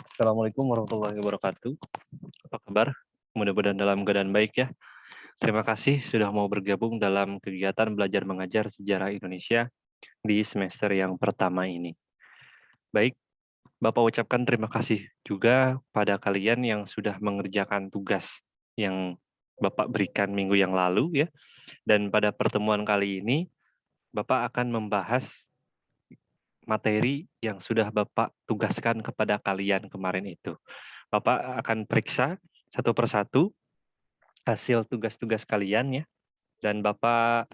Assalamualaikum warahmatullahi wabarakatuh. Apa kabar? Mudah-mudahan dalam keadaan baik ya. Terima kasih sudah mau bergabung dalam kegiatan belajar mengajar sejarah Indonesia di semester yang pertama ini. Baik, Bapak ucapkan terima kasih juga pada kalian yang sudah mengerjakan tugas yang Bapak berikan minggu yang lalu ya. Dan pada pertemuan kali ini, Bapak akan membahas materi yang sudah Bapak tugaskan kepada kalian kemarin itu. Bapak akan periksa satu persatu hasil tugas-tugas kalian ya. Dan Bapak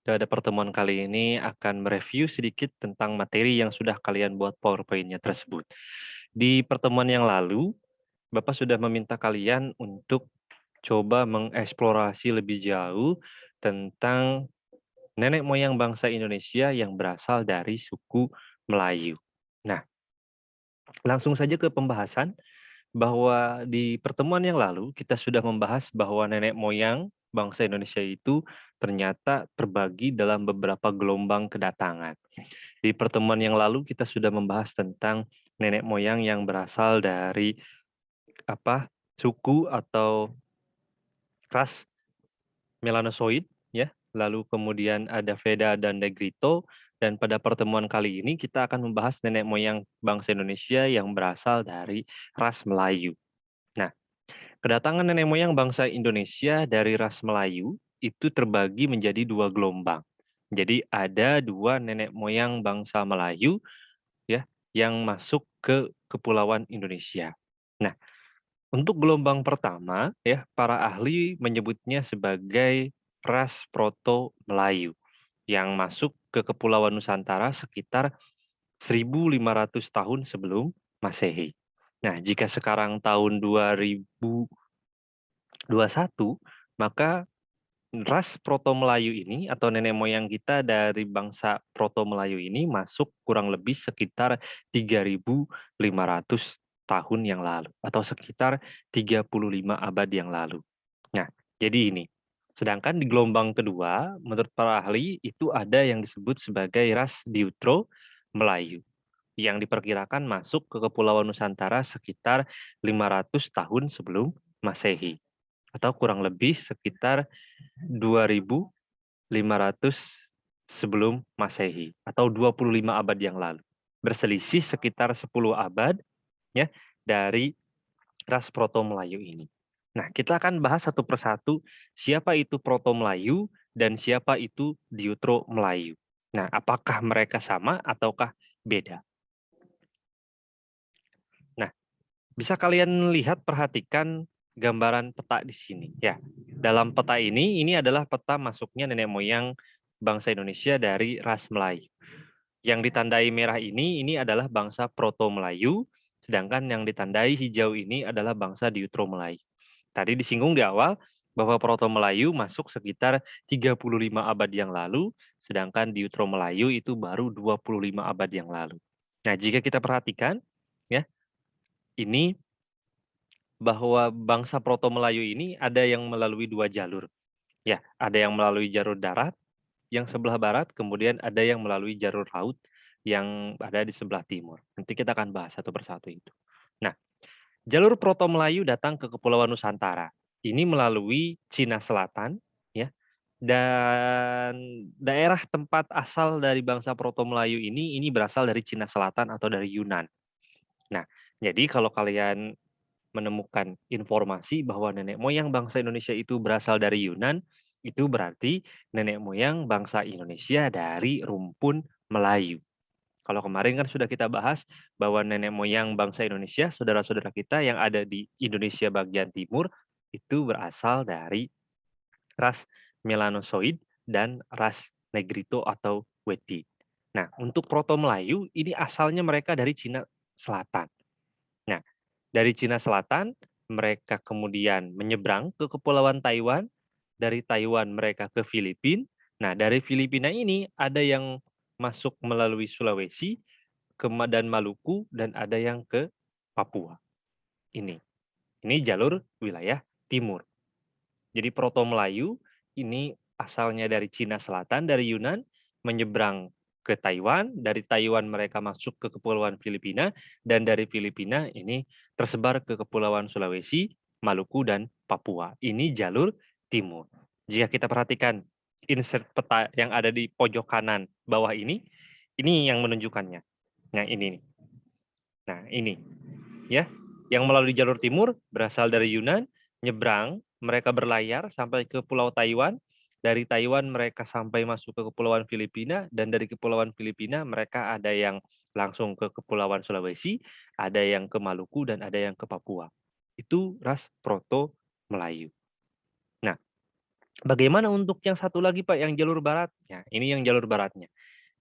pada pertemuan kali ini akan mereview sedikit tentang materi yang sudah kalian buat PowerPoint-nya tersebut. Di pertemuan yang lalu, Bapak sudah meminta kalian untuk coba mengeksplorasi lebih jauh tentang nenek moyang bangsa Indonesia yang berasal dari suku Melayu. Nah, langsung saja ke pembahasan bahwa di pertemuan yang lalu kita sudah membahas bahwa nenek moyang bangsa Indonesia itu ternyata terbagi dalam beberapa gelombang kedatangan. Di pertemuan yang lalu kita sudah membahas tentang nenek moyang yang berasal dari suku atau ras Melanosoid ya. Lalu kemudian ada Veda dan Negrito, dan pada pertemuan kali ini kita akan membahas nenek moyang bangsa Indonesia yang berasal dari ras Melayu. Nah, kedatangan nenek moyang bangsa Indonesia dari ras Melayu itu terbagi menjadi dua gelombang. Jadi ada dua nenek moyang bangsa Melayu ya yang masuk ke Kepulauan Indonesia. Nah, untuk gelombang pertama ya para ahli menyebutnya sebagai ras Proto Melayu yang masuk ke Kepulauan Nusantara sekitar 1.500 tahun sebelum Masehi. Nah, jika sekarang tahun 2021, maka ras Proto Melayu ini atau nenek moyang kita dari bangsa Proto Melayu ini masuk kurang lebih sekitar 3.500 tahun yang lalu atau sekitar 35 abad yang lalu. Nah, jadi ini. Sedangkan di gelombang kedua, menurut para ahli itu ada yang disebut sebagai ras Diutro Melayu yang diperkirakan masuk ke Kepulauan Nusantara sekitar 500 tahun sebelum Masehi atau kurang lebih sekitar 2.500 sebelum Masehi atau 25 abad yang lalu. Berselisih sekitar 10 abad ya dari ras Proto Melayu ini. Nah, kita akan bahas satu persatu siapa itu Proto Melayu dan siapa itu Diutro Melayu. Nah, apakah mereka sama ataukah beda? Nah, bisa kalian lihat perhatikan gambaran peta di sini ya. Dalam peta ini adalah peta masuknya nenek moyang bangsa Indonesia dari ras Melayu. Yang ditandai merah ini adalah bangsa Proto Melayu, sedangkan yang ditandai hijau ini adalah bangsa Diutro Melayu. Tadi disinggung di awal bahwa Proto Melayu masuk sekitar 35 abad yang lalu, sedangkan Diutro Melayu itu baru 25 abad yang lalu. Nah, jika kita perhatikan ya, ini bahwa bangsa Proto Melayu ini ada yang melalui dua jalur. Ya, ada yang melalui jalur darat yang sebelah barat, kemudian ada yang melalui jalur laut yang ada di sebelah timur. Nanti kita akan bahas satu persatu itu. Nah, jalur Proto Melayu datang ke Kepulauan Nusantara. Ini melalui Cina Selatan, ya, dan daerah tempat asal dari bangsa Proto Melayu ini berasal dari Cina Selatan atau dari Yunan. Nah, jadi kalau kalian menemukan informasi bahwa nenek moyang bangsa Indonesia itu berasal dari Yunan, itu berarti nenek moyang bangsa Indonesia dari rumpun Melayu. Kalau kemarin kan sudah kita bahas bahwa nenek moyang bangsa Indonesia, saudara-saudara kita yang ada di Indonesia bagian timur, itu berasal dari ras Melanosoid dan ras Negrito atau Wedi. Nah, untuk Proto Melayu, ini asalnya mereka dari Cina Selatan. Nah, dari Cina Selatan, mereka kemudian menyeberang ke Kepulauan Taiwan, dari Taiwan mereka ke Filipina. Nah, dari Filipina ini ada yang masuk melalui Sulawesi, ke dan Maluku, dan ada yang ke Papua. Ini jalur wilayah timur. Jadi Proto Melayu ini asalnya dari Cina Selatan, dari Yunan, menyeberang ke Taiwan, dari Taiwan mereka masuk ke Kepulauan Filipina, dan dari Filipina ini tersebar ke Kepulauan Sulawesi, Maluku, dan Papua. Ini jalur timur. Jika kita perhatikan insert peta yang ada di pojok kanan bawah ini yang menunjukkannya. Nah, ini nih. Nah, ini ya, yang melalui jalur timur berasal dari Yunan, nyebrang, mereka berlayar sampai ke Pulau Taiwan. Dari Taiwan mereka sampai masuk ke Kepulauan Filipina, dan dari Kepulauan Filipina mereka ada yang langsung ke Kepulauan Sulawesi, ada yang ke Maluku, dan ada yang ke Papua. Itu ras Proto Melayu. Nah, bagaimana untuk yang satu lagi Pak, yang jalur baratnya? Ini yang jalur baratnya.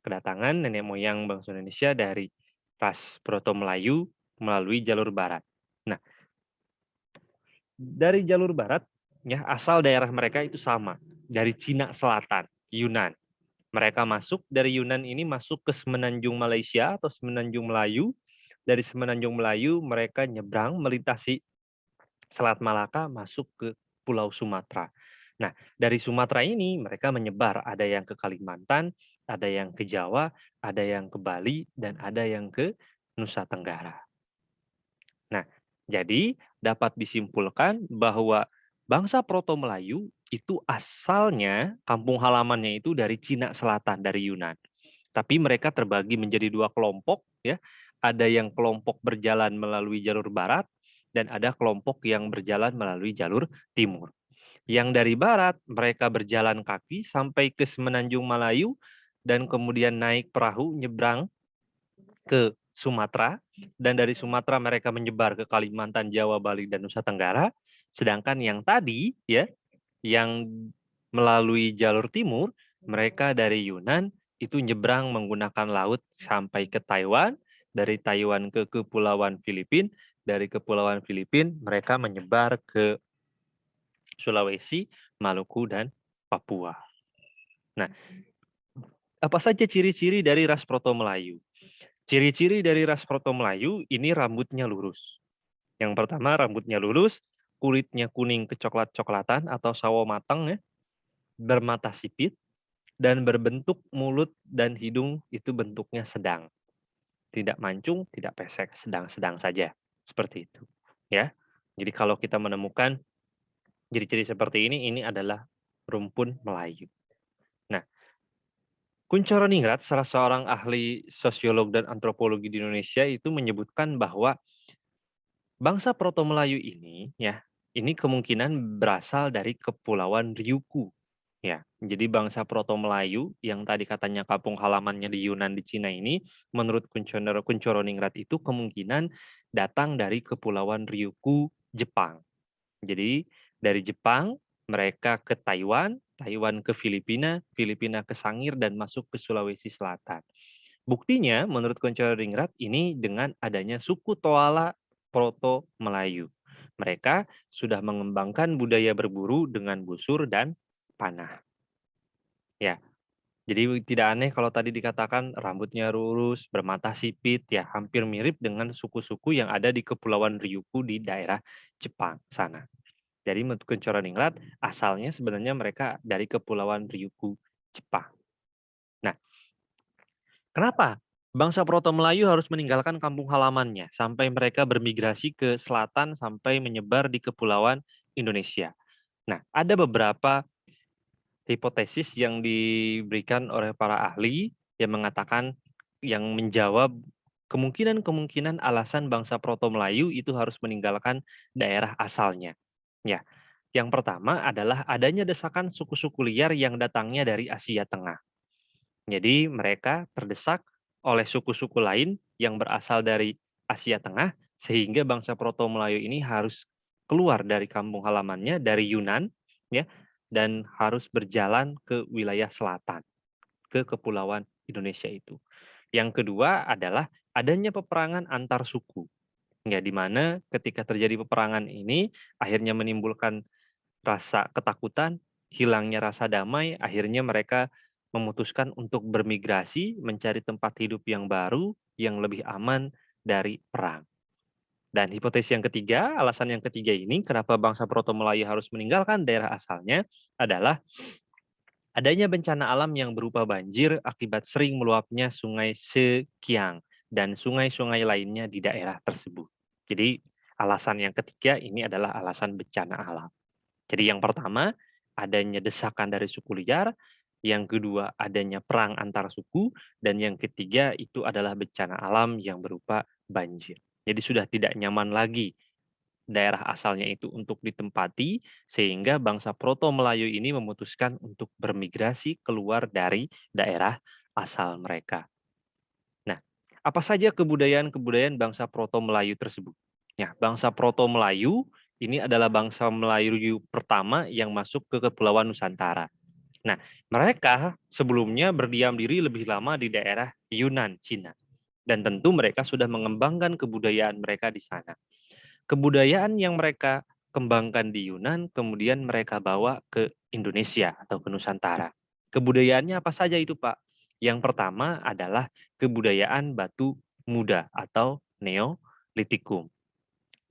Kedatangan nenek moyang bangsa Indonesia dari ras Proto Melayu melalui jalur barat. Nah, dari jalur barat, ya asal daerah mereka itu sama, dari Cina Selatan, Yunan. Mereka masuk dari Yunan ini masuk ke Semenanjung Malaysia atau Semenanjung Melayu. Dari Semenanjung Melayu mereka nyebrang melintasi Selat Malaka masuk ke Pulau Sumatera. Nah, dari Sumatera ini mereka menyebar, ada yang ke Kalimantan, ada yang ke Jawa, ada yang ke Bali, dan ada yang ke Nusa Tenggara. Nah, jadi dapat disimpulkan bahwa bangsa Proto Melayu itu asalnya kampung halamannya itu dari Cina Selatan, dari Yunan. Tapi mereka terbagi menjadi dua kelompok, ya. Ada yang kelompok berjalan melalui jalur barat dan ada kelompok yang berjalan melalui jalur timur. Yang dari barat mereka berjalan kaki sampai ke Semenanjung Melayu dan kemudian naik perahu nyebrang ke Sumatera, dan dari Sumatera mereka menyebar ke Kalimantan, Jawa, Bali, dan Nusa Tenggara. Sedangkan yang tadi, ya, yang melalui jalur timur, mereka dari Yunan itu nyebrang menggunakan laut sampai ke Taiwan, dari Taiwan ke Kepulauan Filipina, dari Kepulauan Filipina mereka menyebar ke Sulawesi, Maluku, dan Papua. Nah, apa saja ciri-ciri dari ras Proto Melayu? Ciri-ciri dari ras Proto Melayu ini rambutnya lurus. Yang pertama rambutnya lurus, kulitnya kuning kecoklat-coklatan atau sawo matang, ya, bermata sipit, dan berbentuk mulut dan hidung itu bentuknya sedang. Tidak mancung, tidak pesek, sedang-sedang saja. Seperti itu. Ya. Jadi kalau kita menemukan ciri-ciri seperti ini adalah rumpun Melayu. Nah, Kuncoro Ningrat, salah seorang ahli sosiolog dan antropologi di Indonesia, itu menyebutkan bahwa bangsa Proto Melayu ini, ya, ini kemungkinan berasal dari Kepulauan Ryukyu. Ya, jadi bangsa Proto Melayu yang tadi katanya kampung halamannya di Yunan di Cina ini, menurut Kuncoro Ningrat itu kemungkinan datang dari Kepulauan Ryukyu, Jepang. Jadi dari Jepang mereka ke Taiwan, Taiwan ke Filipina, Filipina ke Sangir dan masuk ke Sulawesi Selatan. Buktinya menurut Kuncoro Ningrat ini dengan adanya suku Toala Proto Melayu. Mereka sudah mengembangkan budaya berburu dengan busur dan panah. Ya, jadi tidak aneh kalau tadi dikatakan rambutnya lurus, bermata sipit, ya hampir mirip dengan suku-suku yang ada di Kepulauan Ryukyu di daerah Jepang sana. Jadi menurut Kuncoro Ningrat asalnya sebenarnya mereka dari Kepulauan Ryukyu, Jepang. Nah, kenapa bangsa Proto Melayu harus meninggalkan kampung halamannya sampai mereka bermigrasi ke selatan sampai menyebar di kepulauan Indonesia? Nah, ada beberapa hipotesis yang diberikan oleh para ahli yang mengatakan, yang menjawab kemungkinan-kemungkinan alasan bangsa Proto Melayu itu harus meninggalkan daerah asalnya. Ya, yang pertama adalah adanya desakan suku-suku liar yang datangnya dari Asia Tengah. Jadi mereka terdesak oleh suku-suku lain yang berasal dari Asia Tengah, sehingga bangsa Proto Melayu ini harus keluar dari kampung halamannya, dari Yunan, ya, dan harus berjalan ke wilayah selatan, ke kepulauan Indonesia itu. Yang kedua adalah adanya peperangan antar suku, ya, di mana ketika terjadi peperangan ini akhirnya menimbulkan rasa ketakutan, hilangnya rasa damai, akhirnya mereka memutuskan untuk bermigrasi, mencari tempat hidup yang baru, yang lebih aman dari perang. Dan hipotesis yang ketiga, alasan yang ketiga ini, kenapa bangsa Proto Melayu harus meninggalkan daerah asalnya, adalah Adanya bencana alam yang berupa banjir akibat sering meluapnya Sungai Sekiang dan sungai-sungai lainnya di daerah tersebut. Jadi alasan yang ketiga ini adalah alasan bencana alam. Jadi yang pertama, adanya desakan dari suku liar, yang kedua adanya perang antar suku, dan yang ketiga itu adalah bencana alam yang berupa banjir. Jadi sudah tidak nyaman lagi daerah asalnya itu untuk ditempati, sehingga bangsa Proto Melayu ini memutuskan untuk bermigrasi keluar dari daerah asal mereka. Nah, apa saja kebudayaan-kebudayaan bangsa Proto Melayu tersebut? Ya, bangsa Proto Melayu ini adalah bangsa Melayu pertama yang masuk ke Kepulauan Nusantara. Nah, mereka sebelumnya berdiam diri lebih lama di daerah Yunan, Cina. Dan tentu mereka sudah mengembangkan kebudayaan mereka di sana. Kebudayaan yang mereka kembangkan di Yunan, kemudian mereka bawa ke Indonesia atau ke Nusantara. Kebudayaannya apa saja itu, Pak? Yang pertama adalah kebudayaan batu muda atau Neolitikum.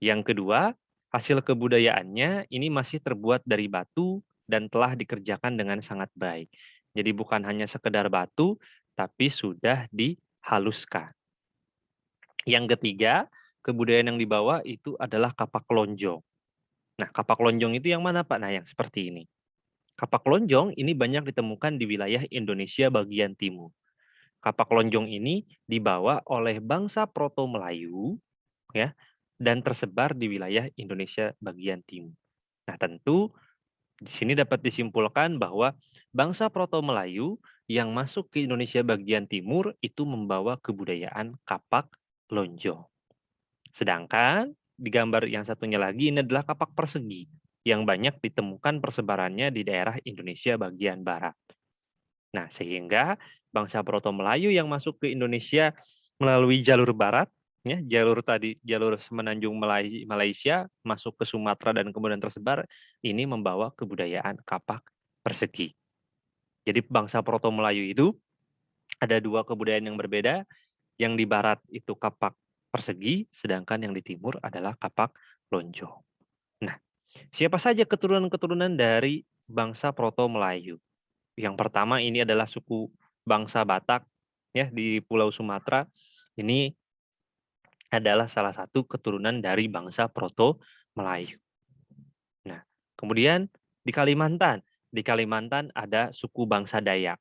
Yang kedua, hasil kebudayaannya ini masih terbuat dari batu dan telah dikerjakan dengan sangat baik. Jadi bukan hanya sekedar batu, tapi sudah dihaluskan. Yang ketiga, kebudayaan yang dibawa itu adalah kapak lonjong. Nah, kapak lonjong itu yang mana, Pak? Nah, yang seperti ini. Kapak lonjong ini banyak ditemukan di wilayah Indonesia bagian timur. Kapak lonjong ini dibawa oleh bangsa Proto Melayu, ya, dan tersebar di wilayah Indonesia bagian timur. Nah, tentu di sini dapat disimpulkan bahwa bangsa Proto Melayu yang masuk ke Indonesia bagian timur itu membawa kebudayaan kapak lonjong. Sedangkan di gambar yang satunya lagi ini adalah kapak persegi yang banyak ditemukan persebarannya di daerah Indonesia bagian barat. Nah, sehingga bangsa Proto Melayu yang masuk ke Indonesia melalui jalur barat, ya, jalur semenanjung Malaysia masuk ke Sumatera dan kemudian tersebar, ini membawa kebudayaan kapak persegi. Jadi bangsa Proto Melayu itu ada dua kebudayaan yang berbeda, yang di barat itu kapak persegi, sedangkan yang di timur adalah kapak lonjong. Nah, siapa saja keturunan-keturunan dari bangsa Proto Melayu? Yang pertama ini adalah suku bangsa Batak ya di Pulau Sumatera. Ini adalah salah satu keturunan dari bangsa Proto Melayu. Nah, kemudian di Kalimantan ada suku bangsa Dayak.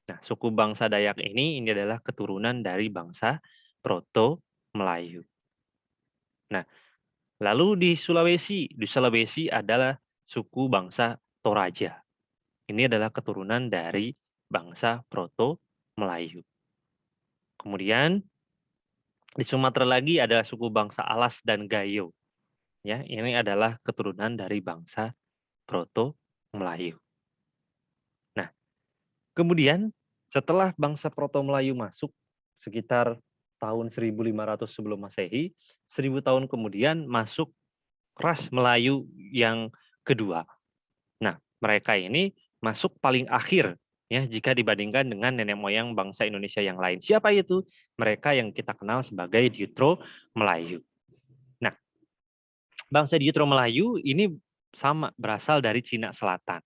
Nah, suku bangsa Dayak ini adalah keturunan dari bangsa Proto Melayu. Nah, lalu di Sulawesi adalah suku bangsa Toraja. Ini adalah keturunan dari bangsa Proto Melayu. Kemudian di Sumatera lagi ada suku bangsa Alas dan Gayo. Ya, ini adalah keturunan dari bangsa Proto Melayu. Nah, kemudian setelah bangsa Proto Melayu masuk sekitar tahun 1500 sebelum Masehi, 1000 tahun kemudian masuk ras Melayu yang kedua. Nah, mereka ini masuk paling akhir ya jika dibandingkan dengan nenek moyang bangsa Indonesia yang lain. Siapa itu? Mereka yang kita kenal sebagai Diutro Melayu. Nah, bangsa Diutro Melayu ini sama berasal dari Cina Selatan.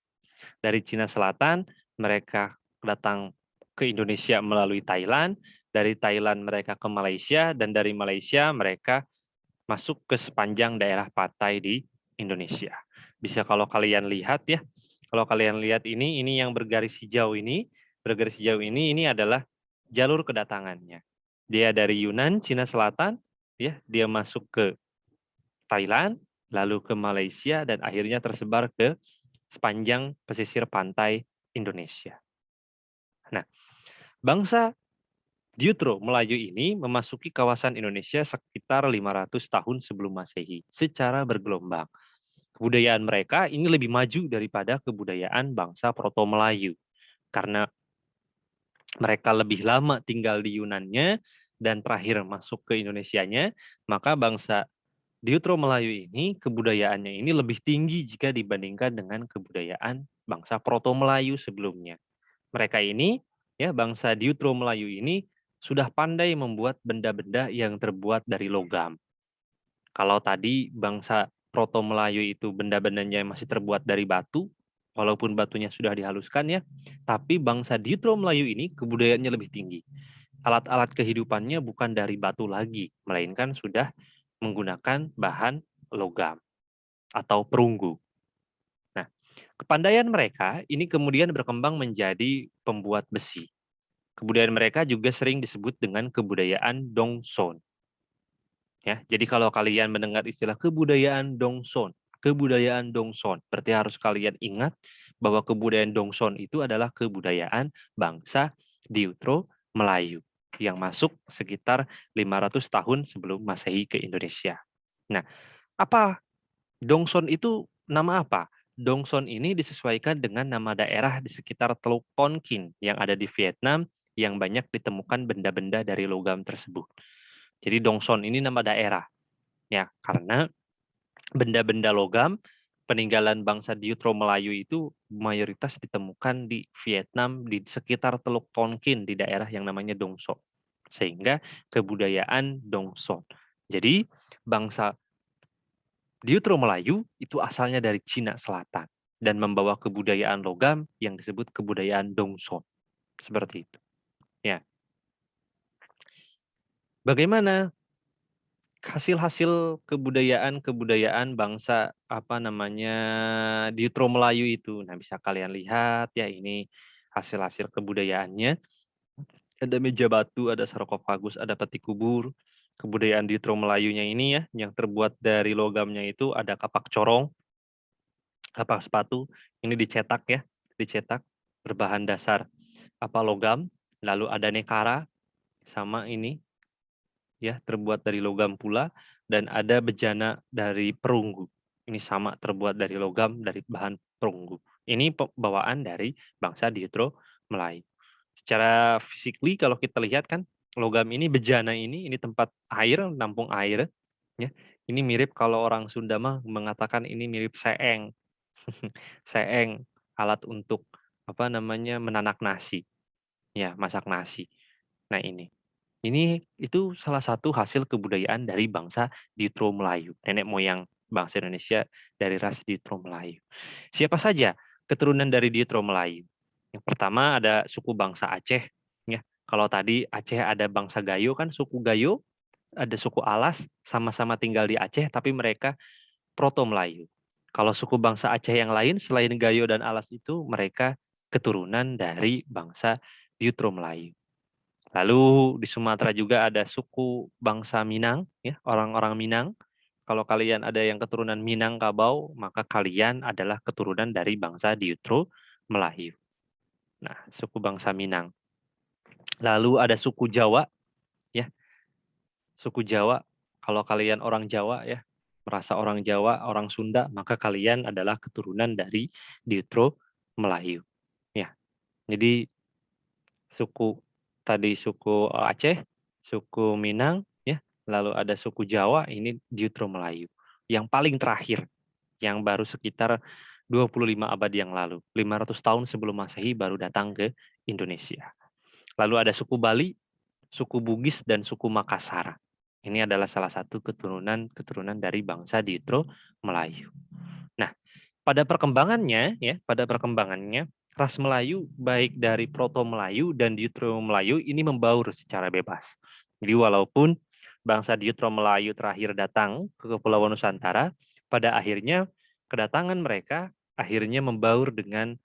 Dari Cina Selatan mereka datang ke Indonesia melalui Thailand, dari Thailand mereka ke Malaysia dan dari Malaysia mereka masuk ke sepanjang daerah pantai di Indonesia. Bisa kalau kalian lihat ya, kalau kalian lihat ini yang bergaris hijau ini adalah jalur kedatangannya. Dia dari Yunan, Cina Selatan, ya, dia masuk ke Thailand, lalu ke Malaysia dan akhirnya tersebar ke sepanjang pesisir pantai Indonesia. Nah, bangsa Diutro Melayu ini memasuki kawasan Indonesia sekitar 500 tahun sebelum Masehi secara bergelombang. Kebudayaan mereka ini lebih maju daripada kebudayaan bangsa Proto Melayu karena mereka lebih lama tinggal di Yunannya dan terakhir masuk ke Indonesianya, maka bangsa Diutro Melayu ini kebudayaannya ini lebih tinggi jika dibandingkan dengan kebudayaan bangsa Proto Melayu sebelumnya. Mereka ini ya bangsa Diutro Melayu ini sudah pandai membuat benda-benda yang terbuat dari logam. Kalau tadi bangsa Proto Melayu itu benda-bendanya masih terbuat dari batu, Walaupun batunya sudah dihaluskan ya, tapi bangsa Dutro Melayu ini kebudayaannya lebih tinggi. Alat-alat kehidupannya bukan dari batu lagi, melainkan sudah menggunakan bahan logam atau perunggu. Nah, kepandaian mereka ini kemudian berkembang menjadi pembuat besi. Kebudayaan mereka juga sering disebut dengan kebudayaan Dongson. Ya, jadi kalau kalian mendengar istilah kebudayaan Dongson, berarti harus kalian ingat bahwa kebudayaan Dongson itu adalah kebudayaan bangsa Diutro Melayu yang masuk sekitar 500 tahun sebelum Masehi ke Indonesia. Nah, apa Dongson itu nama apa? Dongson ini disesuaikan dengan nama daerah di sekitar Teluk Tonkin yang ada di Vietnam yang banyak ditemukan benda-benda dari logam tersebut. Jadi Dongson ini nama daerah ya karena benda-benda logam peninggalan bangsa Diutro Melayu itu mayoritas ditemukan di Vietnam di sekitar Teluk Tonkin di daerah yang namanya Dongson. Sehingga kebudayaan Dongson. Jadi bangsa Diutro Melayu itu asalnya dari Cina Selatan dan membawa kebudayaan logam yang disebut kebudayaan Dongson. Seperti itu. Ya. Bagaimana hasil-hasil kebudayaan bangsa apa namanya Diutro Melayu itu? Nah, bisa kalian lihat ya ini hasil-hasil kebudayaannya. Ada meja batu, ada sarkofagus, ada peti kubur. Kebudayaan Diutro Melayunya ini ya yang terbuat dari logamnya itu ada kapak corong, kapak sepatu, ini dicetak berbahan dasar apa logam, lalu ada nekara sama ini ya terbuat dari logam pula dan ada bejana dari perunggu. Ini sama terbuat dari logam dari bahan perunggu. Ini bawaan dari bangsa Diutro Melayu. Secara physically kalau kita lihat kan logam ini bejana ini tempat air, nampung air ya. Ini mirip kalau orang Sunda mah mengatakan ini mirip seeng. Seeng, alat untuk apa namanya menanak nasi, ya masak nasi. Nah ini itu salah satu hasil kebudayaan dari bangsa Diutro Melayu, nenek moyang bangsa Indonesia dari ras Diutro Melayu. Siapa saja keturunan dari Diutro Melayu? Yang pertama ada suku bangsa Aceh, ya. Kalau tadi Aceh ada bangsa Gayo kan suku Gayo, ada suku Alas, sama-sama tinggal di Aceh tapi mereka Proto Melayu. Kalau suku bangsa Aceh yang lain selain Gayo dan Alas itu mereka keturunan dari bangsa Diutro Melayu. Lalu di Sumatera juga ada suku bangsa Minang, ya orang-orang Minang. Kalau kalian ada yang keturunan Minangkabau, maka kalian adalah keturunan dari bangsa Diutro Melayu. Nah, suku bangsa Minang. Lalu ada suku Jawa, ya suku Jawa. Kalau kalian orang Jawa, ya merasa orang Jawa, orang Sunda, maka kalian adalah keturunan dari Diutro Melayu. Ya, jadi suku tadi suku Aceh, suku Minang, ya, lalu ada suku Jawa, ini Diutro Melayu. Yang paling terakhir, yang baru sekitar 25 abad yang lalu, 500 tahun sebelum Masehi baru datang ke Indonesia. Lalu ada suku Bali, suku Bugis, dan suku Makassar. Ini adalah salah satu keturunan dari bangsa Diutro Melayu. Nah, pada perkembangannya ras Melayu baik dari Proto Melayu dan Diutro Melayu ini membaur secara bebas. Jadi walaupun bangsa Diutro Melayu terakhir datang ke Kepulauan Nusantara, pada akhirnya kedatangan mereka akhirnya membaur dengan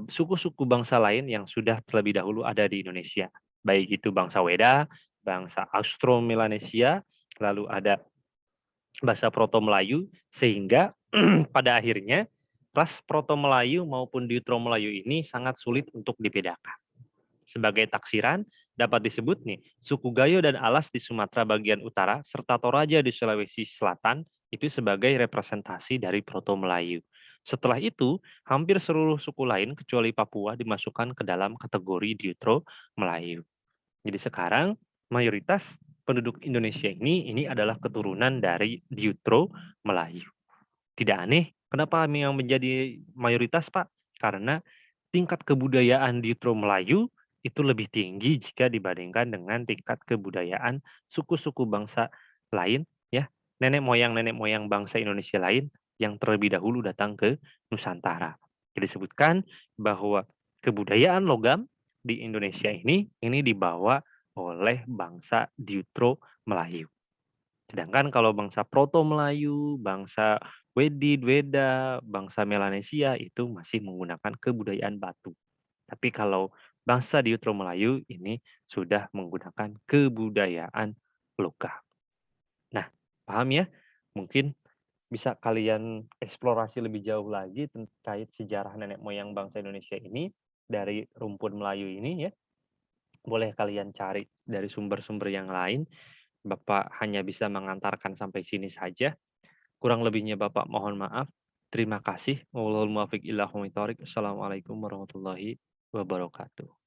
suku-suku bangsa lain yang sudah terlebih dahulu ada di Indonesia. Baik itu bangsa Weda, bangsa Austro-Melanesia, lalu ada bahasa Proto Melayu, sehingga pada akhirnya ras Proto Melayu maupun Diutro Melayu ini sangat sulit untuk dibedakan. Sebagai taksiran, dapat disebut nih, suku Gayo dan Alas di Sumatera bagian utara, serta Toraja di Sulawesi Selatan, itu sebagai representasi dari Proto Melayu. Setelah itu, hampir seluruh suku lain kecuali Papua dimasukkan ke dalam kategori Diutro Melayu. Jadi sekarang mayoritas penduduk Indonesia ini adalah keturunan dari Diutro Melayu. Tidak aneh, kenapa yang menjadi mayoritas, Pak? Karena tingkat kebudayaan Diutro Melayu itu lebih tinggi jika dibandingkan dengan tingkat kebudayaan suku-suku bangsa lain, ya, nenek moyang bangsa Indonesia lain yang terlebih dahulu datang ke Nusantara. Disebutkan bahwa kebudayaan logam di Indonesia ini dibawa oleh bangsa Deutero Melayu. Sedangkan kalau bangsa Proto Melayu, bangsa Wedid, Weda, bangsa Melanesia itu masih menggunakan kebudayaan batu. Tapi kalau bangsa Deutero Melayu ini sudah menggunakan kebudayaan logam. Nah, paham ya? Mungkin bisa kalian eksplorasi lebih jauh lagi terkait sejarah nenek moyang bangsa Indonesia ini dari rumpun Melayu ini ya. Boleh kalian cari dari sumber-sumber yang lain. Bapak hanya bisa mengantarkan sampai sini saja. Kurang lebihnya Bapak mohon maaf. Terima kasih. Wallahul muwaffiq ila aqwamit thoriq. Assalamualaikum warahmatullahi wabarakatuh.